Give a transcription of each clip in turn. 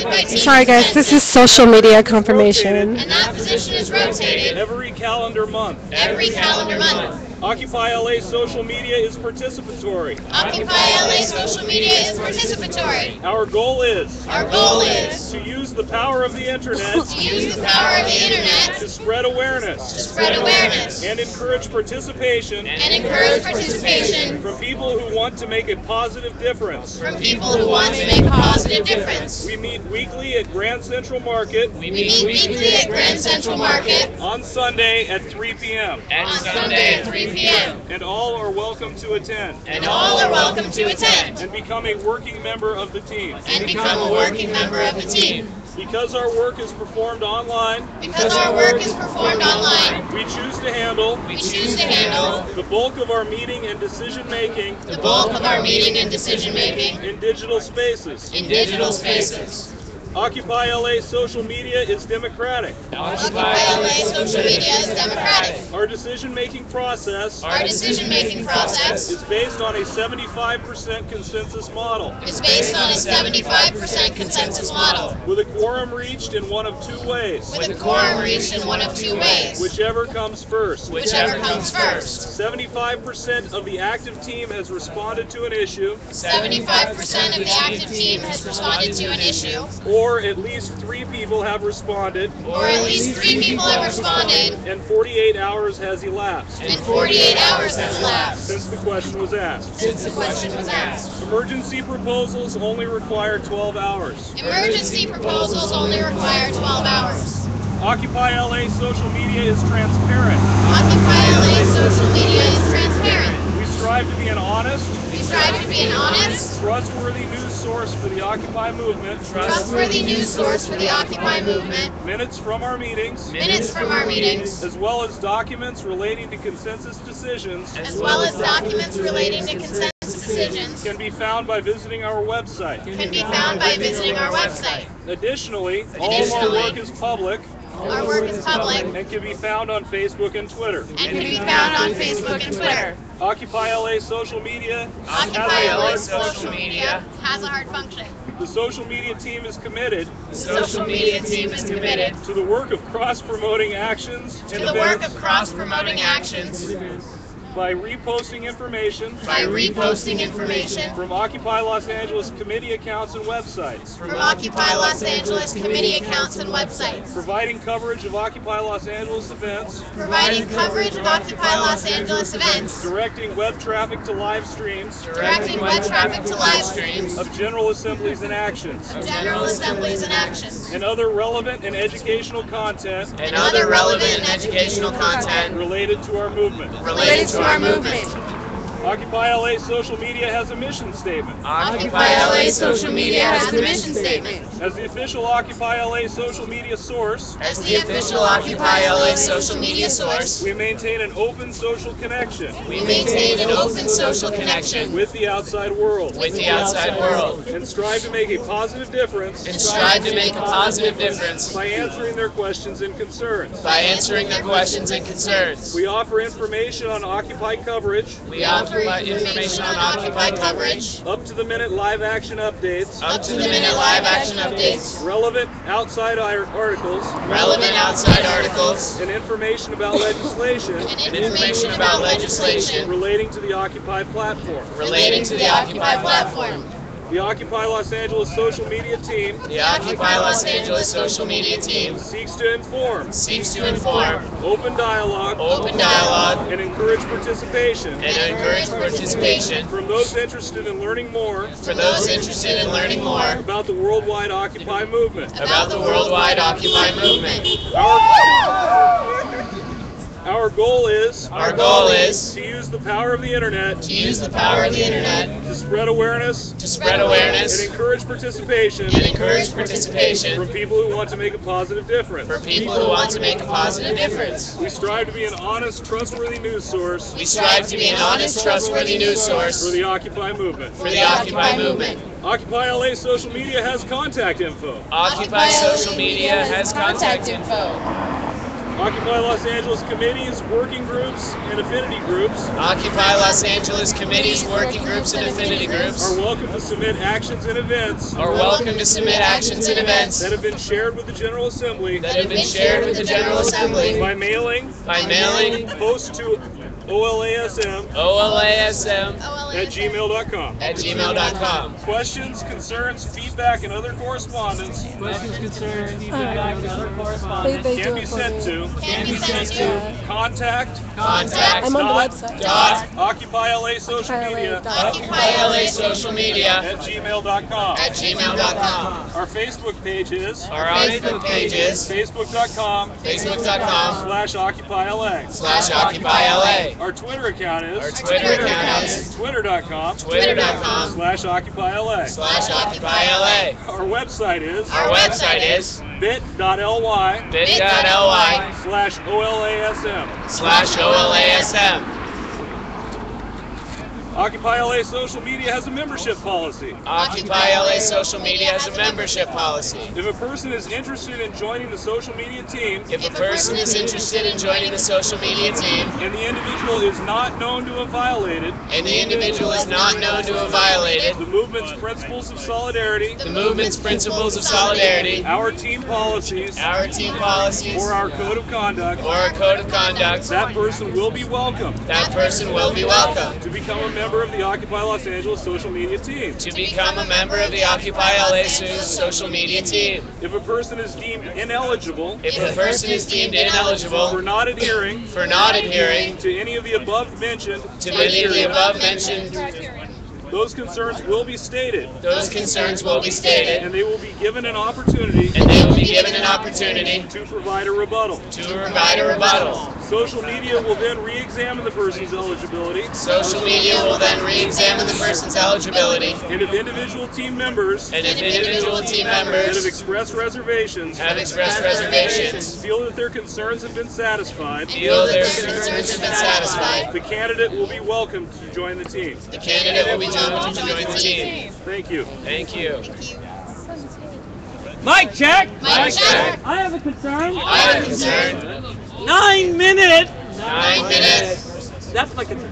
by team Sorry guys, this is social media confirmation. And that position is rotated every calendar month. every calendar month. Occupy LA social media is participatory. Occupy LA social media is participatory. Our goal is to use the power of the internet use the power of the internet to spread awareness to spread awareness and encourage participation and encourage participation from people who want to make a positive difference. from people who want to make a positive difference. We meet weekly at Grand Central Market We meet weekly at Grand Central Market on Sunday at 3 p.m. on Sunday at 3 p.m. and all are welcome to attend And all are welcome to attend and become a working member of the team. and become a working member of the team. Because our work is performed online, Because our work is performed online, we choose to handle we choose to handle the bulk of our meeting and decision making the bulk of our meeting and decision making in digital spaces. in digital spaces. Occupy LA social media is democratic. Occupy LA social media is democratic. Our decision-making process Our decision-making process is based on a 75% consensus model, is based on a 75% consensus model, with a quorum reached in one of two ways, with a quorum reached in one of two ways, whichever comes first. whichever comes first. 75% of the active team has responded to an issue, 75% of the active team has responded to an issue, or at least 3 people have responded, or at least 3 people have responded, and 48 hours has elapsed and 48 hours has elapsed since the question was asked. since the question was asked. Emergency proposals only require 12 hours. Emergency proposals only require 12 hours. Occupy LA social media is transparent. Occupy LA social media is transparent. We strive to be an honest, We strive to be an honest, trustworthy news source for the Occupy movement. trustworthy news source for the Occupy movement. Minutes from our meetings, Minutes from our meetings, as well as documents relating to consensus decisions, as well as documents relating to consensus decisions, can be found by visiting our website. can be found by visiting our website. Additionally, all of our work is public Our work is public and can be found on Facebook and Twitter. and can be found on Facebook and Twitter. Occupy LA social media Occupy LA social media has a hard function. The social media team is committed The social media team is committed to the work of cross-promoting actions to and the work events of cross-promoting actions by reposting information by reposting information from Occupy Los Angeles committee accounts and websites, from Occupy Los Angeles committee accounts and websites, providing coverage of Occupy Los Angeles events, providing coverage of Occupy Los Angeles events, directing web traffic to live streams directing web traffic to live streams, of general assemblies and actions, general assemblies and actions, and other relevant and educational content and other relevant and educational content related to our movement. related to our movement. Occupy LA social media has a mission statement. Occupy LA social media has a mission statement. As the official Occupy LA social media source, As the official Occupy LA social media source, we maintain an open social connection we maintain an open social connection with the outside world with the outside world and strive to make a positive difference and strive to make a positive difference by answering their questions and concerns. by answering their questions and concerns. We offer information on Occupy coverage, We offer information on Occupy coverage, up-to-the-minute live action updates, up-to-the-minute live action updates, relevant outside articles, relevant outside articles, and information about legislation and information about legislation relating to the Occupy platform. relating to the Occupy platform. The Occupy Los Angeles social media team The Occupy Los Angeles social media team seeks to inform, seeks to inform, open dialogue, and encourage participation encourage participation from those interested in learning more for those interested in learning more about the worldwide Occupy movement. about the worldwide Occupy movement. Our goal is Our goal is to use the power of the internet to use the power of the internet to spread awareness to spread awareness and encourage participation and encourage participation from people who want to make a positive difference. for people who want to make a positive difference. We strive to be an honest, trustworthy news source We strive to be an honest, trustworthy news for source the Occupy movement. for the Occupy movement. Occupy LA social media has contact info. Occupy social media has contact info. Occupy Los Angeles committees, working groups, and affinity groups Occupy Los Angeles committees, working groups, and affinity groups are welcome to submit actions and events are welcome to submit actions and events that have been shared with the General Assembly that have been shared with the General Assembly by mailing post to OLASM at gmail.com. at gmail.com. Questions, concerns, feedback, and other correspondence They do can be it for sent me. to contact I'm on the website. Occupy LA Social Media Occupy LA social media at gmail.com. at gmail.com. Our Facebook page is Our Facebook page is facebook.com/OccupyLA. facebook.com/OccupyLA. Our Twitter account is Our Twitter account is twitter.com/OccupyLA. twitter.com/OccupyLA. Our website is Our website is bit.ly/OLASM. Occupy LA Social Media has a membership policy. Occupy LA social media has a membership policy. If a person is interested in joining the social media team If a person is interested in joining the social media team and the individual is not known to have violated and the individual is not known to have violated the movement's principles of solidarity, the movement's principles of solidarity, our team policies, our team policies, or our code of conduct, or our code of conduct, that person will be welcome that person will be welcome to become a member of the Occupy Los Angeles social media team. to become a member of the Occupy LA social media team. If a person is deemed ineligible If a person is deemed ineligible for not adhering for not adhering to any of the above mentioned to any of the above mentioned, those concerns will be stated, those concerns will be stated, and they will be given an opportunity and they will be given an opportunity to provide a rebuttal. to provide a rebuttal. Social media will then re-examine the person's eligibility, Social media will then re-examine the person's eligibility, and if individual team members and if individual team that have members expressed reservations have expressed reservations, feel that their concerns have been satisfied, feel their concerns have been satisfied, the candidate will be welcome to join the team. the candidate will be welcome to join the team. Thank you. Thank you. Mic check. Mic check. I have a concern. I have a concern. 9 minutes. 9 minutes. That's my concern.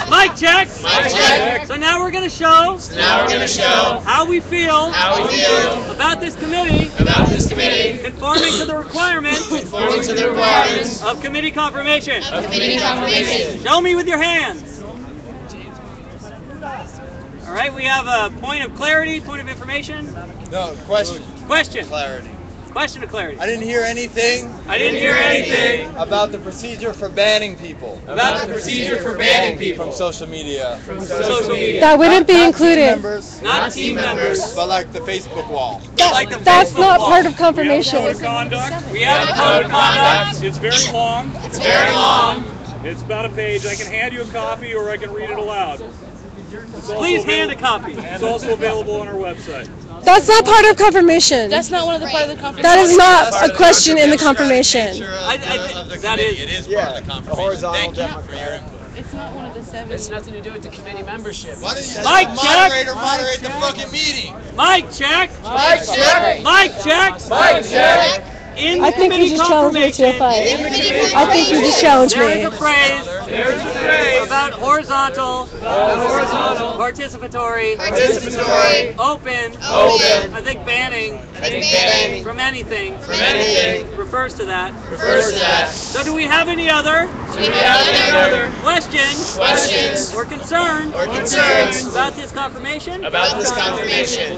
Mic check. Mic check. So now we're going to show So now we're going to show how we feel how we feel about this committee about this committee conforming to the requirements conforming to the requirements of committee confirmation. of committee confirmation. Show me with your hands. All right, we have a point of clarity, point of information. No, question. Question. Clarity. Question of clarity. I didn't hear anything I didn't hear anything about the procedure for banning people about the procedure for banning people from social media. from social media. That wouldn't be Not team included. members, Not team members. but like the Facebook wall. Like the That's Facebook not wall. part of We have a code confirmation. of conduct. We have a code of conduct. It's very long. It's very long. It's about a page. I can hand you a copy or I can read it aloud. It's also Please hand a available- copy. It's also available on our website. That's not part of confirmation. That's not one of the part of the confirmation. That is not a question in the confirmation. I think that is. Yeah, the horizontal democratic. It's not one of the 7. It's nothing to do with the committee membership. Why didn't you Mic let the check. moderator moderate the fucking meeting? Mic check. Mic check. Mic check. Mic check. In I think you committee just challenged me to a confirmation, fight. I think you just challenged there is me. a phrase about horizontal, participatory, open, I think banning from anything refers to that. So do we have any other questions or concerns about this confirmation? About this confirmation.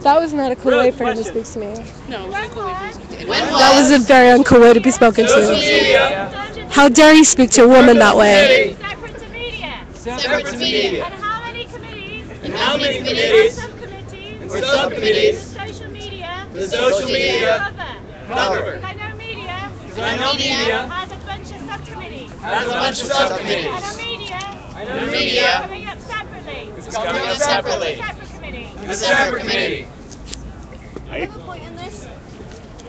That was not a cool way for him to speak to me. No, it was cool. That was a very uncool way to be spoken to. How dare he speak to a woman that way? Separate to media. Separate to media. And how many committees? And how many committees Subcommittees. or subcommittees Social media. the social media Cover. cover? I know media. I know media Has a bunch of subcommittees. has a bunch of subcommittees. I know media. Media Coming up separately. is coming up separately. Separate committee. A separate committee. I have a point in this.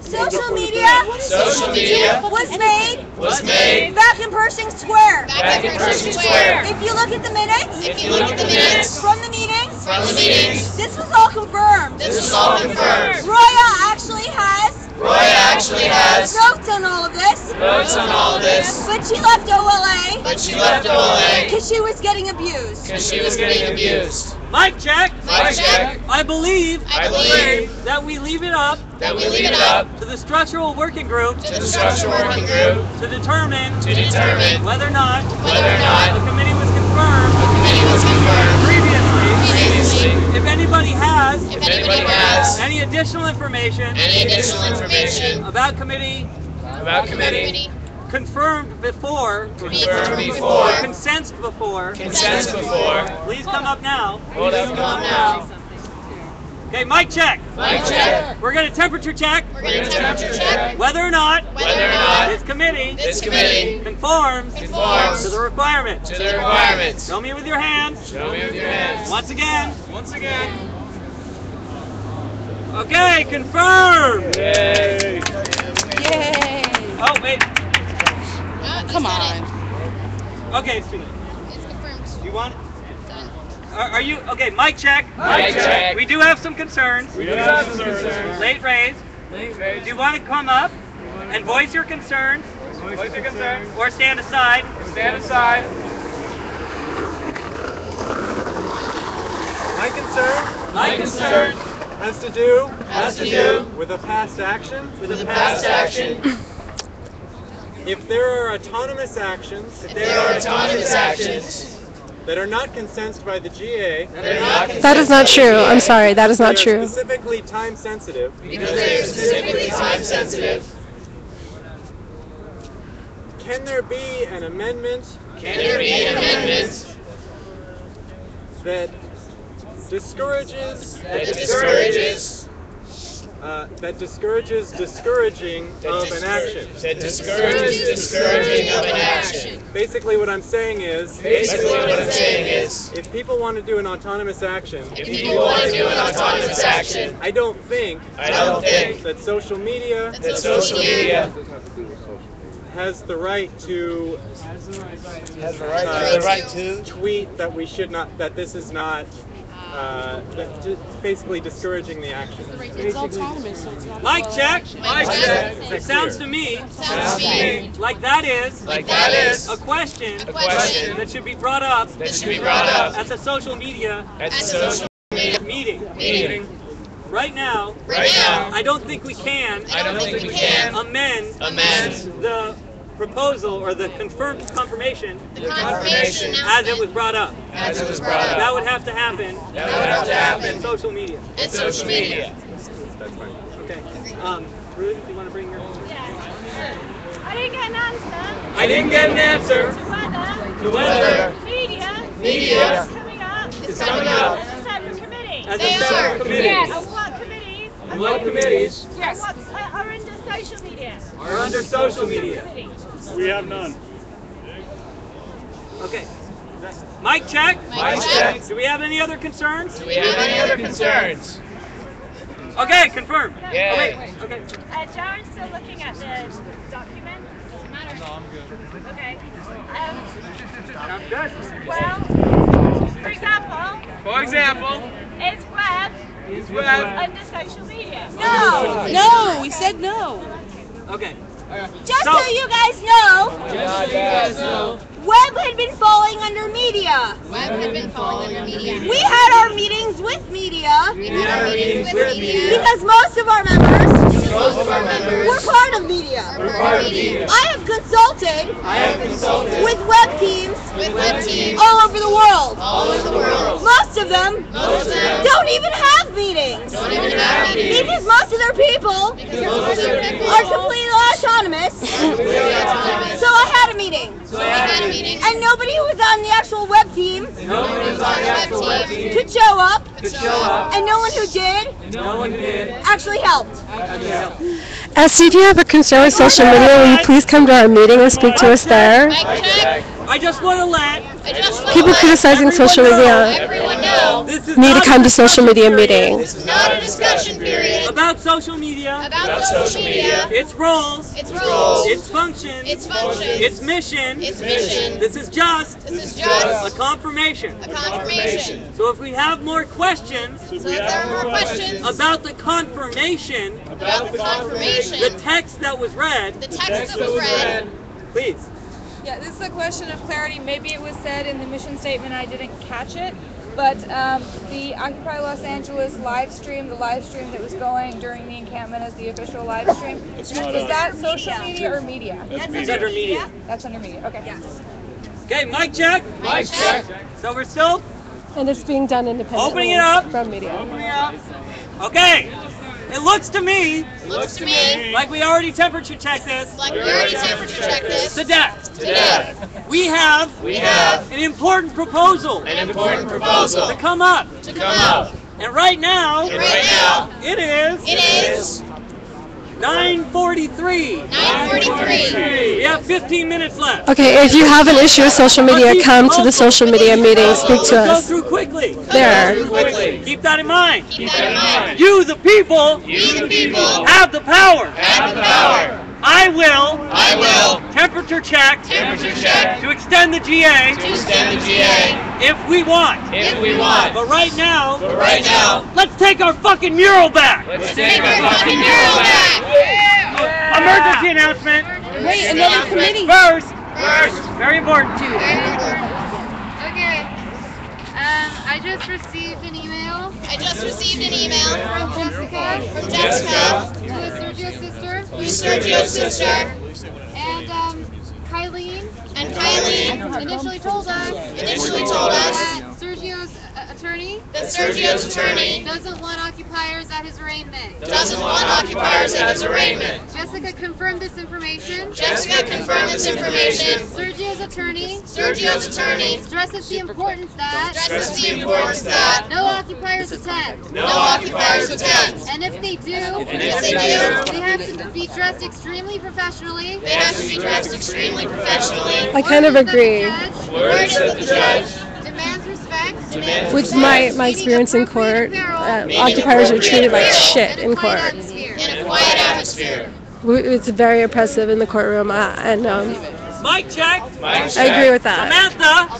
Social media Social media was made was made back in Pershing Square. back in Pershing Square. If you look at the minutes If you look at the minutes from the meetings, from the meetings, this was all confirmed. this is all confirmed. Roya actually has Roy actually has notes on all of this. votes on all of this. But she left OLA. But she left OLA Because she was getting abused. because she was getting abused. Mic check. Mic check. I believe that we leave it up That we leave it up to the structural working group to the structural working group to determine to determine whether or not the the committee was confirmed committee was confirmed previously. If anybody has any additional information about committee confirmed before, consensed before, please come up now. Hold up now. Okay, mic check. Mic check. We're going to temperature check whether or not this committee conforms to the requirements. Show me with your hands. Once again. Okay, confirmed. Yay. Yay. Oh, wait. Come on. Okay, sweetie. It's confirmed. You want it? Done. Are you, okay, mic check. Mic check. We do have some concerns. Late raised. Do you want to come up and voice your concerns? Or stand aside? My concern has to do with a past action. If there are autonomous actions that are not consensed by the GA, That is not true. I'm sorry, that is not they are true. specifically time sensitive, can there be an amendment that discourages discouraging of an action? Basically what I'm saying is, if people want to do an autonomous action, I don't think that social media has the right to tweet that we should not, that this is not, basically discouraging the action. It's autonomous, so it's not Mic check. Is It sounds to me like that is a question that should be brought up at the social media meeting. Right now, I don't think we can amend the proposal or the confirmation as it was brought up. That would have to happen in social media. That's fine. Okay. Ruth, do you want to bring your... I didn't get an answer. I didn't get an answer. To whether media is coming up as a separate committee. As a separate committee. And what committees? Yes. What are under social media? Are under social media. We have none. Okay. Mic check. Do we have any other concerns? Okay, confirmed. Yay. Oh, wait. Okay. Jaren's still looking at the document. Doesn't matter. No, I'm good. Okay. Sounds good. Well, for example, is web under social media? No, we said no. Okay. Just so you guys know, web had been falling under media. We had our meetings with media because most of our members were part of media. I have consulted with web teams all over the world. Most of them don't even have meetings because most of their people are completely autonomous. So I had a meeting. And nobody who was on the actual web team could show up. And no one who did actually helped. SC, do you have a concern with social media? Will you please come to our meeting and speak to us there? I just want to let People criticizing social media need to come to social media meeting. This is not a discussion period about social media, its roles, its function, its mission. This is just a confirmation. So if we have more questions about the confirmation about the confirmation, the text that was read, please. Yeah, this is a question of clarity. Maybe it was said in the mission statement, I didn't catch it. But the Occupy Los Angeles live stream, the live stream that was going during the encampment as the official live stream, is that social media or media? That's under media. That's under media, okay. Yes. Okay, mic check. Mic check. So we're still And it's being done independently opening it up. from media. Opening it up. Okay. It looks to me like we already temperature checked this to death. We have an important proposal to come up. And right now, it is 9:43. We have 15 minutes left. Okay, if you have an issue with social media, come to the social media meeting, speak to Go us. through quickly. There. Keep that in mind. You, the people, have the power. I will temperature check to extend the GA if we want. But right now, let's take our fucking mural back. Emergency announcement. Wait, another committee. First, very important. Okay. I just received an email from Jessica, who is Sergio's sister. And Kylene initially told us that Sergio's attorney doesn't want occupiers at his arraignment. Jessica confirmed this information. Sergio's attorney stresses the importance that no occupiers attend. And if they do, they have to be dressed extremely professionally. I kind of agree. Demands respect. With my experience in court, occupiers are treated like shit in court. It's very oppressive in the courtroom, and Mic check. I agree with that. Samantha.